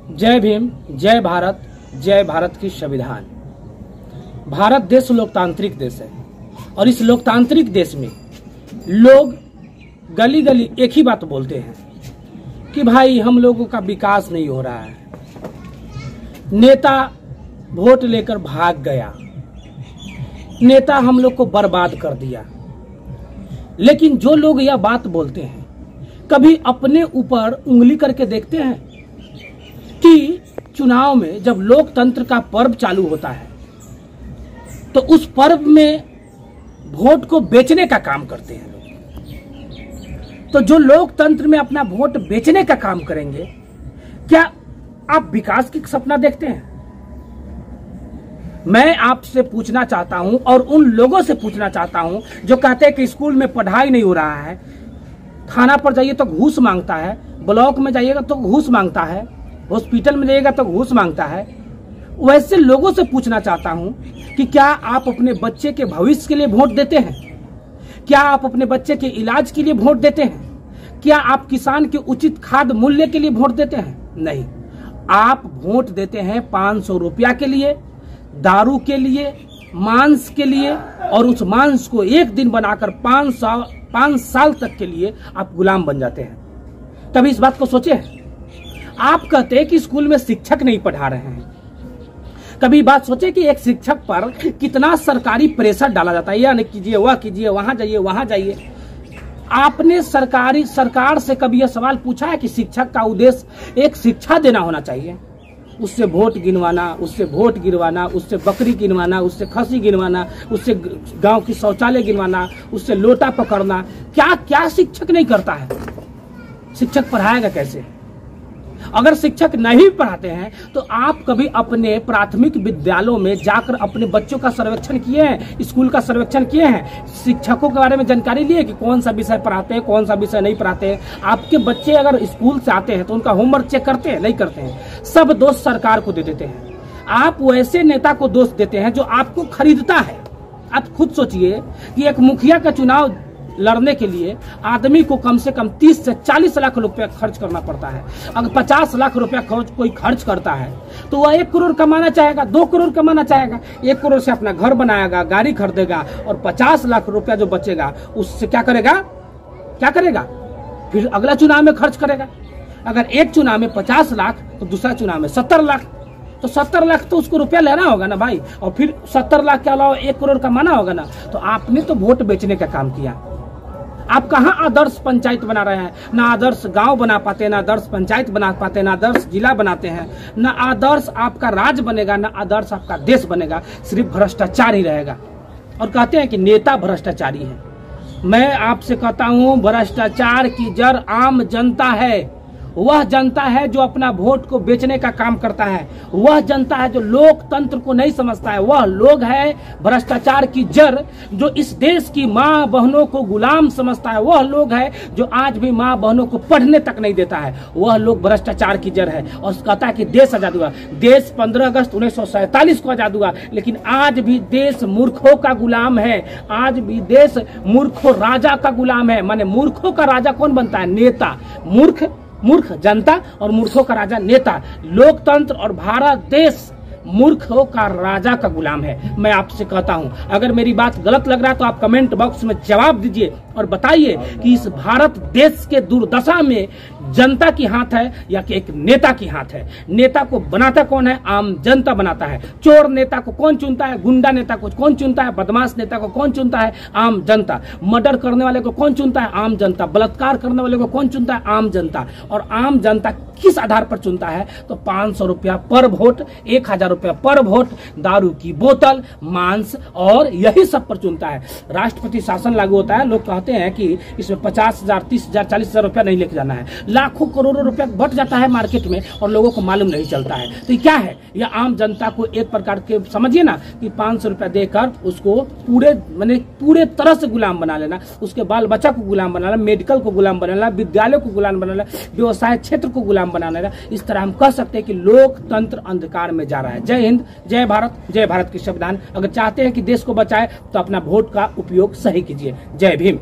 जय भीम, जय भारत, जय भारत की संविधान। भारत देश लोकतांत्रिक देश है और इस लोकतांत्रिक देश में लोग गली गली एक ही बात बोलते हैं कि भाई हम लोगों का विकास नहीं हो रहा है। नेता वोट लेकर भाग गया, नेता हम लोग को बर्बाद कर दिया। लेकिन जो लोग यह बात बोलते हैं कभी अपने ऊपर उंगली करके देखते हैं कि चुनाव में जब लोकतंत्र का पर्व चालू होता है तो उस पर्व में वोट को बेचने का काम करते हैं लोग। तो जो लोकतंत्र में अपना वोट बेचने का काम करेंगे, क्या आप विकास की सपना देखते हैं? मैं आपसे पूछना चाहता हूं और उन लोगों से पूछना चाहता हूं जो कहते हैं कि स्कूल में पढ़ाई नहीं हो रहा है, थाना पर जाइए तो घूस मांगता है, ब्लॉक में जाइएगा तो घूस मांगता है, हॉस्पिटल में जाइएगा तो घूस मांगता है। वैसे लोगों से पूछना चाहता हूं कि क्या आप अपने बच्चे के भविष्य के लिए वोट देते हैं? क्या आप अपने बच्चे के इलाज के लिए वोट देते हैं? क्या आप किसान के उचित खाद मूल्य के लिए वोट देते हैं? नहीं, आप वोट देते हैं 500 रुपया के लिए, दारू के लिए, मांस के लिए, और उस मांस को एक दिन बनाकर 5 साल तक के लिए आप गुलाम बन जाते हैं। तभी इस बात को सोचे। आप कहते हैं कि स्कूल में शिक्षक नहीं पढ़ा रहे हैं। कभी बात सोचे कि एक शिक्षक पर कितना सरकारी प्रेशर डाला जाता है, यह नहीं कीजिए, वह कीजिए, वहां जाइए, वहां जाइए। आपने सरकार से कभी यह सवाल पूछा है कि शिक्षक का उद्देश्य एक शिक्षा देना होना चाहिए? उससे वोट गिनवाना, उससे वोट गिरवाना, उससे बकरी गिनवाना, उससे खसी गिनवाना, उससे गांव की शौचालय गिनवाना, उससे लोटा पकड़ना, क्या क्या शिक्षक नहीं करता है? शिक्षक पढ़ाएगा कैसे? अगर शिक्षक नहीं पढ़ाते हैं तो आप कभी अपने प्राथमिक विद्यालयों में जाकर अपने बच्चों का सर्वेक्षण किए हैं, स्कूल का सर्वेक्षण किए हैं? शिक्षकों के बारे में जानकारी लिए कि कौन सा विषय पढ़ाते हैं, कौन सा विषय नहीं पढ़ाते हैं? आपके बच्चे अगर स्कूल से आते हैं तो उनका होमवर्क चेक करते हैं? नहीं करते हैं। सब दोष सरकार को दे देते हैं। आप वैसे नेता को दोष देते हैं जो आपको खरीदता है। आप खुद सोचिए कि एक मुखिया का चुनाव लड़ने के लिए आदमी को कम से कम 30 से 40 लाख रुपया खर्च करना पड़ता है। अगर 50 लाख रुपया कोई खर्च करता है तो वह 1 करोड़ कमाना चाहेगा, 2 करोड़ कमाना चाहेगा। 1 करोड़ से अपना घर बनाएगा, गाड़ी खरीदेगा, और 50 लाख रुपया जो बचेगा उससे क्या करेगा? फिर अगला चुनाव में खर्च करेगा। अगर एक चुनाव में 50 लाख तो दूसरा चुनाव में 70 लाख, तो 70 लाख तो उसको रुपया लेना होगा ना भाई, और फिर 70 लाख के अलावा 1 करोड़ कमाना होगा ना। तो आपने तो वोट बेचने का काम किया। आप कहाँ आदर्श पंचायत बना रहे हैं? ना आदर्श गांव बना पाते, ना आदर्श पंचायत बना पाते, ना आदर्श जिला बनाते हैं, ना आदर्श आपका राज्य बनेगा, ना आदर्श आपका देश बनेगा। सिर्फ भ्रष्टाचार ही रहेगा। और कहते हैं कि नेता भ्रष्टाचारी है। मैं आपसे कहता हूं, भ्रष्टाचार की जड़ आम जनता है। वह जनता है जो अपना वोट को बेचने का काम करता है। वह जनता है जो लोकतंत्र को नहीं समझता है। वह लोग है भ्रष्टाचार की जड़ जो इस देश की माँ बहनों को गुलाम समझता है। वह लोग है जो आज भी माँ बहनों को पढ़ने तक नहीं देता है। वह लोग भ्रष्टाचार की जड़ है। और कहता है कि देश आजाद हुआ। देश 15 अगस्त 1947 को आजाद हुआ, लेकिन आज भी देश मूर्खों का गुलाम है। आज भी देश मूर्खों राजा का गुलाम है। माने मूर्खों का राजा कौन बनता है? नेता। मूर्ख जनता और मूर्खों का राजा नेता। लोकतंत्र और भारत देश मूर्खों का राजा का गुलाम है। मैं आपसे कहता हूं, अगर मेरी बात गलत लग रहा है तो आप कमेंट बॉक्स में जवाब दीजिए और बताइए कि इस भारत देश के दुर्दशा में जनता की हाथ है या कि एक नेता की हाथ है? नेता को बनाता कौन है? आम जनता बनाता है। चोर नेता को कौन चुनता है? गुंडा नेता को कौन चुनता है? बदमाश नेता को कौन चुनता है? आम जनता। मर्डर करने वाले को कौन चुनता है? आम जनता। बलात्कार करने वाले को कौन चुनता है? आम जनता। और आम जनता किस आधार पर चुनता है? तो 500 रुपया पर वोट, 1000 रुपया पर वोट, दारू की बोतल, मांस और यही सब पर चुनता है। राष्ट्रपति शासन लागू होता है, लोग कहते हैं कि इसमें 50,000, 30,000, 40,000 रुपया नहीं लेके जाना है। लाखों करोड़ों रुपया बट जाता है मार्केट में और लोगों को मालूम नहीं चलता है। तो क्या है? यह आम जनता को एक प्रकार के समझिए ना कि 500 रुपया देकर उसको पूरे तरह से गुलाम बना लेना, उसके बाल बच्चा को गुलाम बनाना, मेडिकल को गुलाम बनाना, विद्यालय को गुलाम बनाना, व्यवसाय क्षेत्र को गुलाम बनाना। इस तरह हम कह सकते हैं कि लोकतंत्र अंधकार में जा रहा है। जय हिंद, जय भारत, जय भारत की संविधान। अगर चाहते हैं कि देश को बचाए तो अपना वोट का उपयोग सही कीजिए। जय भीम।